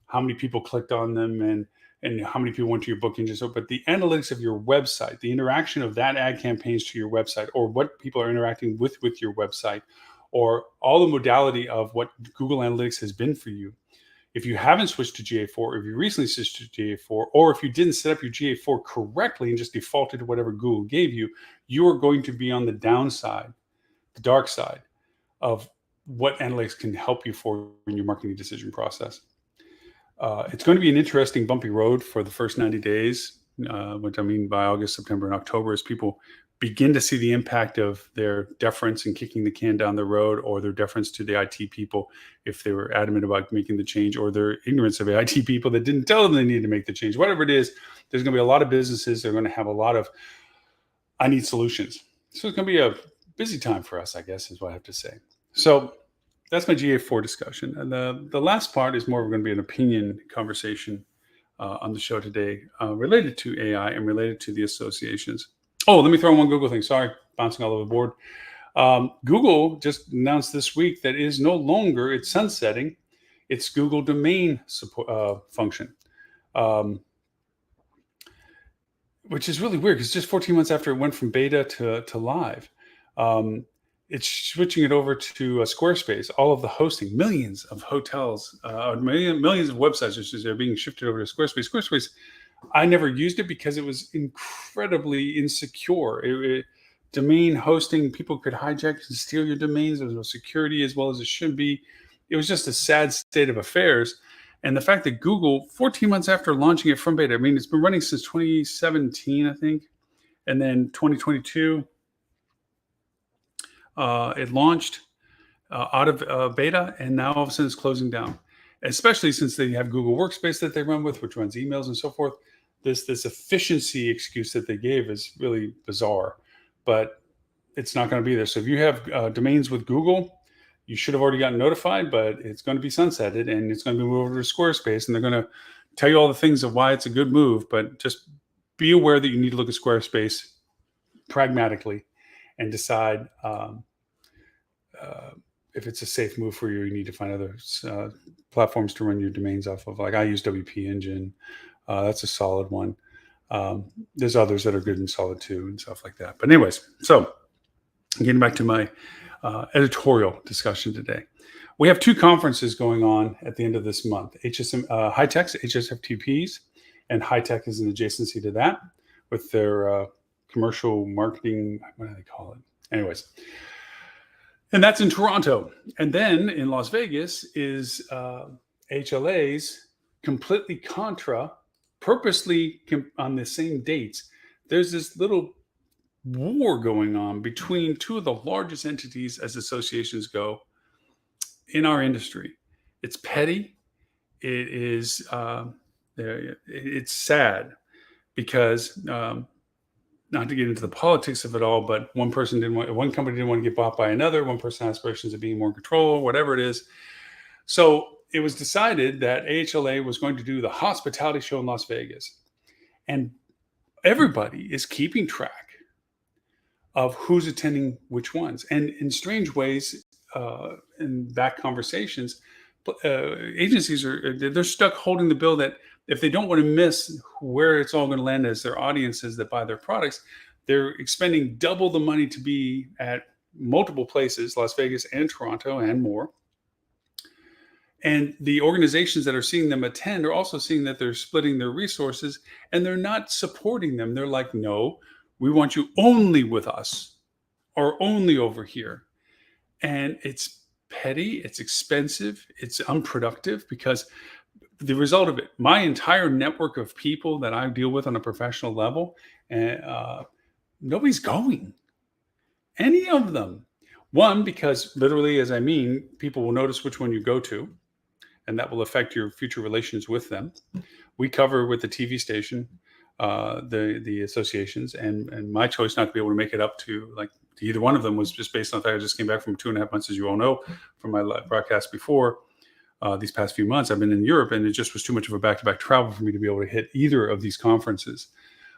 how many people clicked on them and how many people went to your booking. But the analytics of your website, the interaction of that ad campaigns to your website, or what people are interacting with your website, or all the modality of what Google Analytics has been for you. If you haven't switched to GA4, or if you recently switched to GA4, or if you didn't set up your GA4 correctly and just defaulted to whatever Google gave you, you are going to be on the downside, the dark side of what analytics can help you for in your marketing decision process. It's going to be an interesting bumpy road for the first 90 days, which I mean by August, September, and October, as people begin to see the impact of their deference and kicking the can down the road, or their deference to the IT people if they were adamant about making the change, or their ignorance of the IT people that didn't tell them they needed to make the change. Whatever it is, there's going to be a lot of businesses that are going to have a lot of, I need solutions. So it's going to be a busy time for us, I guess, is what I have to say. So that's my GA4 discussion. And the last part is more going to be an opinion conversation on the show today related to AI and related to the associations. Oh, let me throw in one Google thing. Sorry, bouncing all over the board. Google just announced this week that it is no longer, it's sunsetting its Google domain support, function, which is really weird because just 14 months after it went from beta to live. It's switching it over to Squarespace. All of the hosting, millions of hotels, millions of websites, they're being shifted over to Squarespace. Squarespace, I never used it because it was incredibly insecure. Domain hosting, people could hijack and steal your domains. There was no security as well as it should be. It was just a sad state of affairs. And the fact that Google, 14 months after launching it from beta, I mean, it's been running since 2017, I think, and then 2022. It launched out of beta, and now all of a sudden it's closing down, especially since they have Google Workspace that they run with, which runs emails and so forth. This efficiency excuse that they gave is really bizarre, but it's not going to be there. So if you have domains with Google, you should have already gotten notified, but it's going to be sunsetted, and it's going to be moved over to Squarespace, and they're going to tell you all the things of why it's a good move, but just be aware that you need to look at Squarespace pragmatically and decide if it's a safe move for you. You need to find other platforms to run your domains off of. Like I use WP Engine. That's a solid one. There's others that are good and solid too and stuff like that. But anyways, so getting back to my editorial discussion today. We have two conferences going on at the end of this month. High Tech's HSFTPs, and High Tech is an adjacency to that with their commercial marketing. What do they call it? Anyways, and that's in Toronto. And then in Las Vegas is HLA's completely contra, purposely on the same dates. There's this little war going on between two of the largest entities as associations go in our industry. It's petty. It is it's sad because not to get into the politics of it all, but one company didn't want to get bought by another. One person had aspirations of being more in control, whatever it is. So it was decided that AHLA was going to do the hospitality show in Las Vegas, and everybody is keeping track of who's attending which ones. And in strange ways, in back conversations, agencies they're stuck holding the bill that if they don't want to miss where it's all going to land as their audiences that buy their products, they're expending double the money to be at multiple places, Las Vegas and Toronto and more. And the organizations that are seeing them attend are also seeing that they're splitting their resources and they're not supporting them. They're like, no, we want you only with us or only over here. And it's petty, it's expensive, it's unproductive because the result of it, my entire network of people that I deal with on a professional level, nobody's going. Any of them. One, because literally, as I mean, people will notice which one you go to, and that will affect your future relations with them. We cover with the TV station, the associations, and my choice not to be able to make it up to either one of them was just based on the fact I just came back from 2.5 months, as you all know, from my broadcast before. These past few months, I've been in Europe, and it just was too much of a back-to-back travel for me to be able to hit either of these conferences.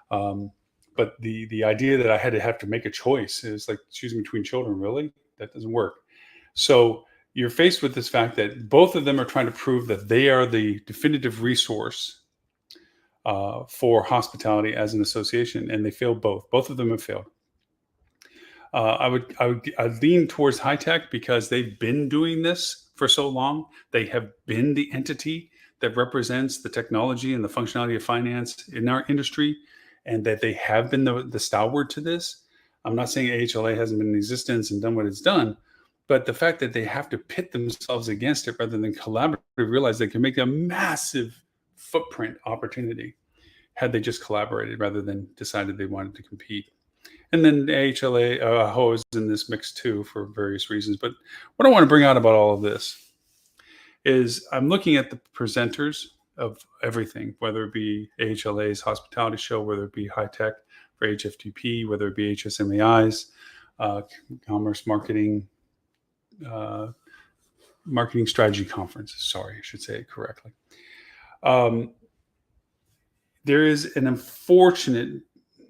But the idea that I had to have to make a choice is like choosing between children. Really, that doesn't work. So you're faced with this fact that both of them are trying to prove that they are the definitive resource for hospitality as an association, and they failed both. Both of them have failed. I'd lean towards High Tech because they've been doing this for so long. They have been the entity that represents the technology and the functionality of finance in our industry, and that they have been the stalwart to this. I'm not saying AHLA hasn't been in existence and done what it's done, but the fact that they have to pit themselves against it rather than collaborate, realize they can make a massive footprint opportunity had they just collaborated rather than decided they wanted to compete. And then AHLA is in this mix too for various reasons. But what I want to bring out about all of this is I'm looking at the presenters of everything, whether it be AHLA's hospitality show, whether it be High Tech for HFTP, whether it be HSMAI's commerce marketing strategy conference. Sorry, I should say it correctly. There is an unfortunate, I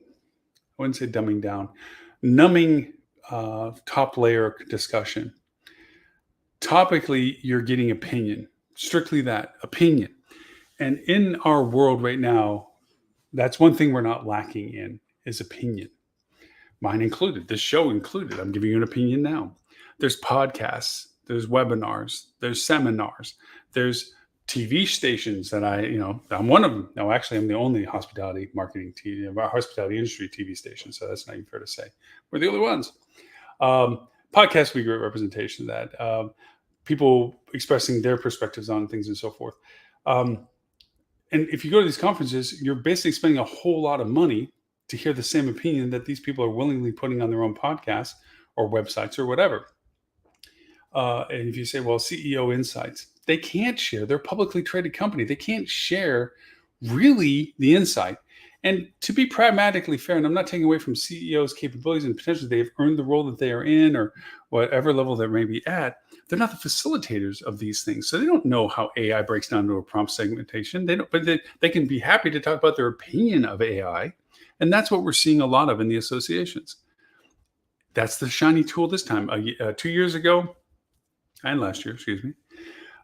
wouldn't say dumbing down, numbing top layer discussion. Topically, you're getting opinion, strictly that, opinion. And in our world right now, that's one thing we're not lacking in is opinion. Mine included, this show included. I'm giving you an opinion now. There's podcasts, there's webinars, there's seminars, there's TV stations that I'm one of them. No, actually, I'm the only hospitality hospitality industry TV station. So that's not even fair to say. We're the only ones. Podcasts, we great representation of that. People expressing their perspectives on things and so forth. And if you go to these conferences, you're basically spending a whole lot of money to hear the same opinion that these people are willingly putting on their own podcasts or websites or whatever. And if you say, well, CEO insights, they can't share. They're a publicly traded company. They can't share really the insight. And to be pragmatically fair, and I'm not taking away from CEOs' capabilities and potentially they've earned the role that they are in or whatever level they may be at, they're not the facilitators of these things. So they don't know how AI breaks down to a prompt segmentation. They don't, but they can be happy to talk about their opinion of AI. And that's what we're seeing a lot of in the associations. That's the shiny tool this time. 2 years ago, and last year, excuse me,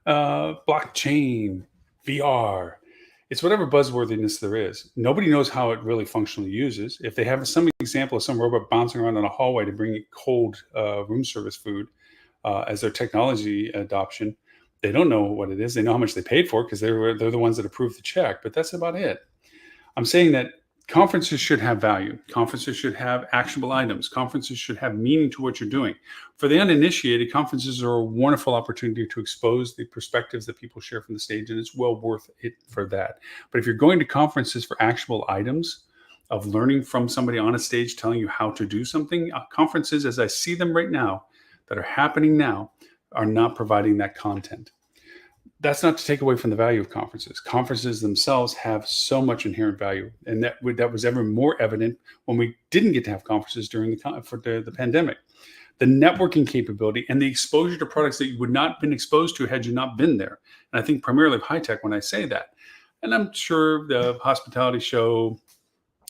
blockchain, VR, it's whatever buzzworthiness there is. Nobody knows how it really functionally uses. If they have some example of some robot bouncing around in a hallway to bring cold room service food as their technology adoption, they don't know what it is. They know how much they paid for it because they're the ones that approved the check, but that's about it. I'm saying that conferences should have value. Conferences should have actionable items. Conferences should have meaning to what you're doing. For the uninitiated, conferences are a wonderful opportunity to expose the perspectives that people share from the stage, and it's well worth it for that. But if you're going to conferences for actionable items of learning from somebody on a stage telling you how to do something, conferences, as I see them right now, that are happening now, are not providing that content. That's not to take away from the value of conferences. Conferences themselves have so much inherent value, and that was ever more evident when we didn't get to have conferences during the pandemic. The networking capability and the exposure to products that you would not have been exposed to had you not been there. And I think primarily of high tech when I say that. And I'm sure the hospitality show,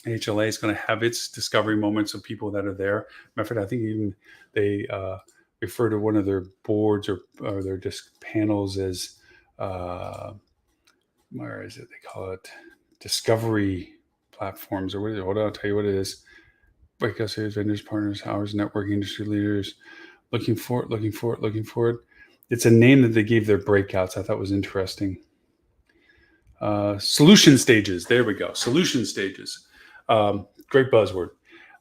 HLA, is going to have its discovery moments of people that are there. Matter of fact, I think even they refer to one of their boards or their just panels as where is it? They call it discovery platforms, or what? I'll tell you what it is. Breakout series, vendors, partners, hours, networking, industry leaders, looking for it. It's a name that they gave their breakouts. I thought was interesting. Solution stages. There we go. Solution stages. Great buzzword.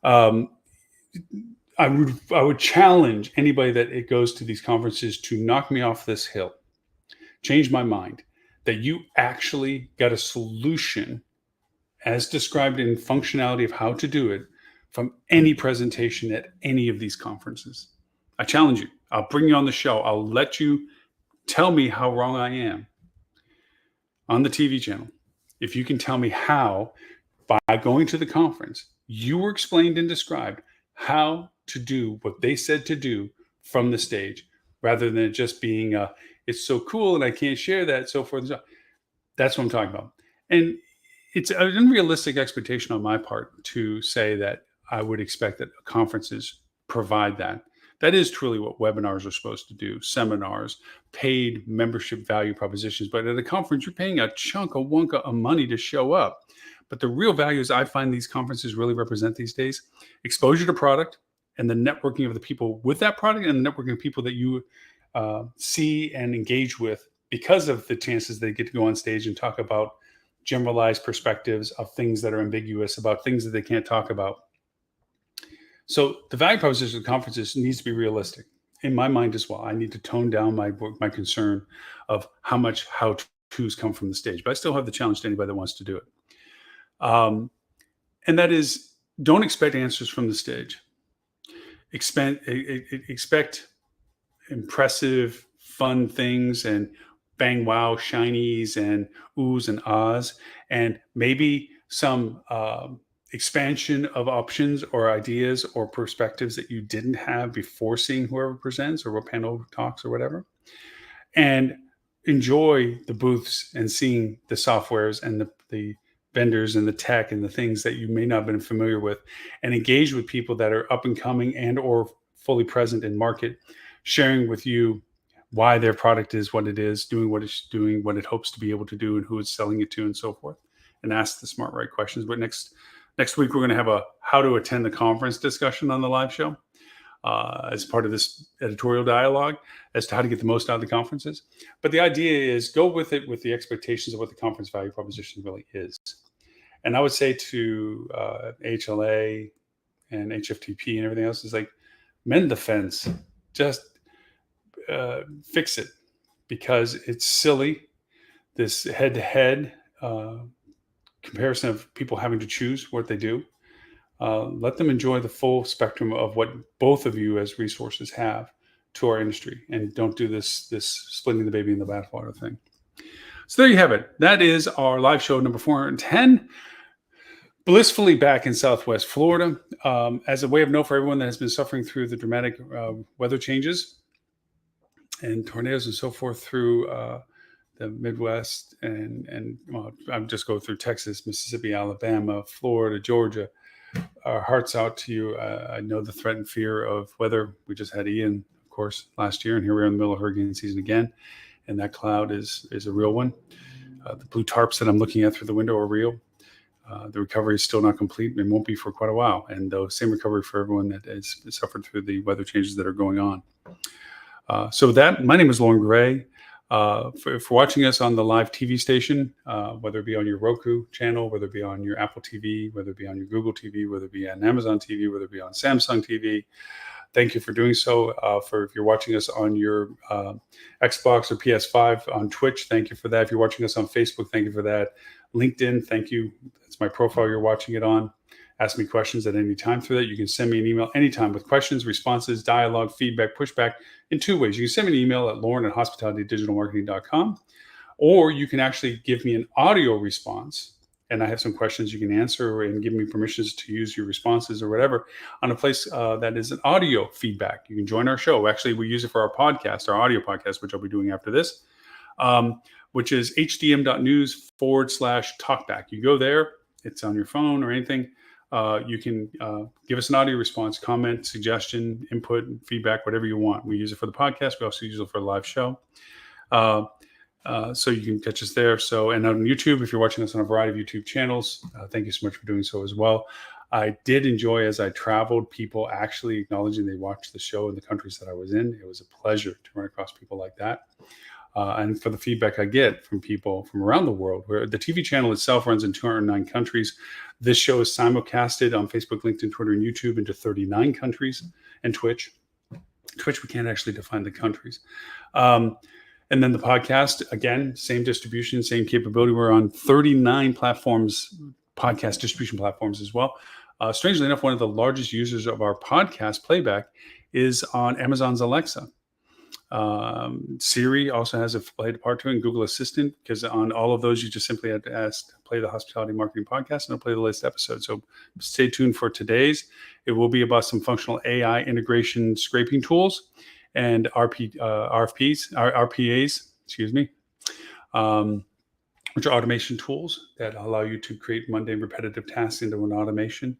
I would challenge anybody that it goes to these conferences to knock me off this hill. Change my mind that you actually got a solution as described in functionality of how to do it from any presentation at any of these conferences. I challenge you. I'll bring you on the show. I'll let you tell me how wrong I am on the TV channel. If you can tell me how, by going to the conference, you were explained and described how to do what they said to do from the stage, rather than it just being it's so cool and I can't share that, so forth and so on. That's what I'm talking about. And it's an unrealistic expectation on my part to say that I would expect that conferences provide that. That is truly what webinars are supposed to do, seminars, paid membership value propositions. But at a conference, you're paying a chunk of wonka of money to show up. But the real values I find these conferences really represent these days: exposure to product and the networking of the people with that product, and the networking of people that you see and engage with because of the chances they get to go on stage and talk about generalized perspectives of things that are ambiguous, about things that they can't talk about. So the value proposition of conferences needs to be realistic in my mind as well. I need to tone down my concern of how much how-tos come from the stage, but I still have the challenge to anybody that wants to do it. And that is, don't expect answers from the stage. Expect impressive, fun things and bang, wow, shinies and oohs and ahs, and maybe some expansion of options or ideas or perspectives that you didn't have before seeing whoever presents or what panel talks or whatever. And enjoy the booths and seeing the softwares and the vendors and the tech and the things that you may not have been familiar with, and engage with people that are up and coming and or fully present in market, sharing with you why their product is what it is, doing what it's doing, what it hopes to be able to do, and who it's selling it to, and so forth, and ask the smart right questions. But next week, we're going to have a how to attend the conference discussion on the live show as part of this editorial dialogue as to how to get the most out of the conferences. But the idea is go with it with the expectations of what the conference value proposition really is. And I would say to HLA and HFTP and everything else is like, mend the fence, just fix it, because it's silly, this head-to-head comparison of people having to choose what they do. Let them enjoy the full spectrum of what both of you as resources have to our industry, and don't do this splitting the baby in the bathwater thing. So there you have it. That is our live show number 410. Blissfully back in Southwest Florida. As a way of note for everyone that has been suffering through the dramatic weather changes and tornadoes and so forth through the Midwest, and well, I'm just go through Texas, Mississippi, Alabama, Florida, Georgia. Our hearts out to you. I know the threat and fear of weather. We just had Ian, of course, last year, and here we are in the middle of hurricane season again, and that cloud is a real one. The blue tarps that I'm looking at through the window are real. The recovery is still not complete and won't be for quite a while. And the same recovery for everyone that has suffered through the weather changes that are going on. So with that, my name is Lauren Gray. For watching us on the live TV station, whether it be on your Roku channel, whether it be on your Apple TV, whether it be on your Google TV, whether it be on Amazon TV, whether it be on Samsung TV, thank you for doing so. If you're watching us on your Xbox or PS5 on Twitch, thank you for that. If you're watching us on Facebook, thank you for that. LinkedIn, thank you. That's my profile you're watching it on. Ask me questions at any time through that. You can send me an email anytime with questions, responses, dialogue, feedback, pushback in two ways. You can send me an email at lauren@hospitalitydigitalmarketing.com, or you can actually give me an audio response, and I have some questions you can answer and give me permissions to use your responses or whatever on a place that is an audio feedback. You can join our show. Actually, we use it for our podcast, our audio podcast, which I'll be doing after this, which is hdm.news/talkback. You go there, it's on your phone or anything. You can give us an audio response, comment, suggestion, input, feedback, whatever you want. We use it for the podcast. We also use it for a live show. So you can catch us there. And on YouTube, if you're watching us on a variety of YouTube channels, thank you so much for doing so as well. I did enjoy, as I traveled, people actually acknowledging they watched the show in the countries that I was in. It was a pleasure to run across people like that. And for the feedback I get from people from around the world, where the TV channel itself runs in 209 countries. This show is simulcasted on Facebook, LinkedIn, Twitter, and YouTube into 39 countries, and Twitch. We can't actually define the countries. And then the podcast, again, same distribution, same capability. We're on 39 platforms, podcast distribution platforms as well. Strangely enough, one of the largest users of our podcast playback is on Amazon's Alexa. Siri also has played a part to it, and Google Assistant, because on all of those, you just simply have to ask, play the Hospitality Marketing Podcast, and it'll play the latest episode. So stay tuned for today's. It will be about some functional AI integration scraping tools and RPAs, which are automation tools that allow you to create mundane, repetitive tasks into an automation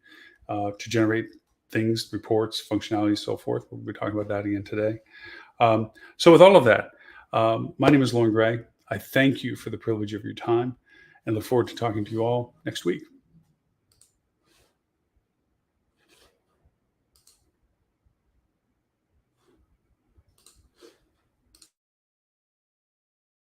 to generate things, reports, functionality, so forth. We'll be talking about that again today. So with all of that, my name is Lauren Gray. I thank you for the privilege of your time and look forward to talking to you all next week.